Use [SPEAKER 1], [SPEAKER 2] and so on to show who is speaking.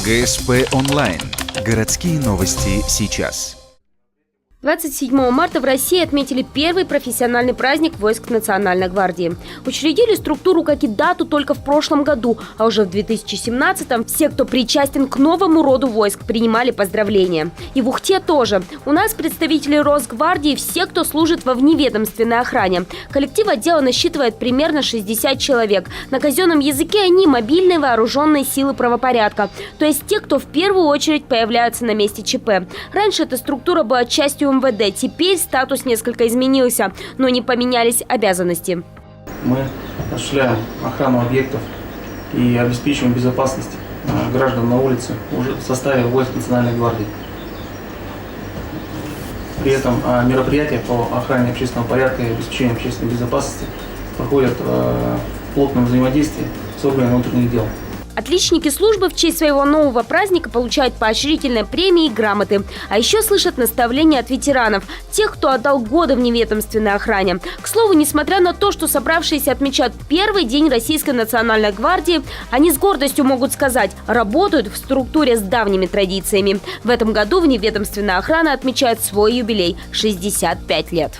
[SPEAKER 1] ГСП онлайн. Городские новости сейчас.
[SPEAKER 2] 27 марта в России отметили первый профессиональный праздник войск Национальной гвардии. Учредили структуру, как и дату, только в прошлом году, а уже в 2017-м все, кто причастен к новому роду войск, принимали поздравления. И в Ухте тоже. У нас представители Росгвардии, все, кто служит во вневедомственной охране. Коллектив отдела насчитывает примерно 60 человек. На казенном языке они мобильные вооруженные силы правопорядка, то есть те, кто в первую очередь появляются на месте ЧП. Раньше эта структура была частью МВД. Теперь статус несколько изменился, но не поменялись обязанности.
[SPEAKER 3] Мы осуществляем охрану объектов и обеспечиваем безопасность граждан на улице уже в составе войск Национальной гвардии. При этом мероприятия по охране общественного порядка и обеспечению общественной безопасности проходят в плотном взаимодействии с органами внутренних дел.
[SPEAKER 2] Отличники службы в честь своего нового праздника получают поощрительные премии и грамоты. А еще слышат наставления от ветеранов, тех, кто отдал годы в неведомственной охране. К слову, несмотря на то, что собравшиеся отмечают первый день Российской национальной гвардии, они с гордостью могут сказать, работают в структуре с давними традициями. В этом году вневедомственная охрана отмечает свой юбилей – 65 лет.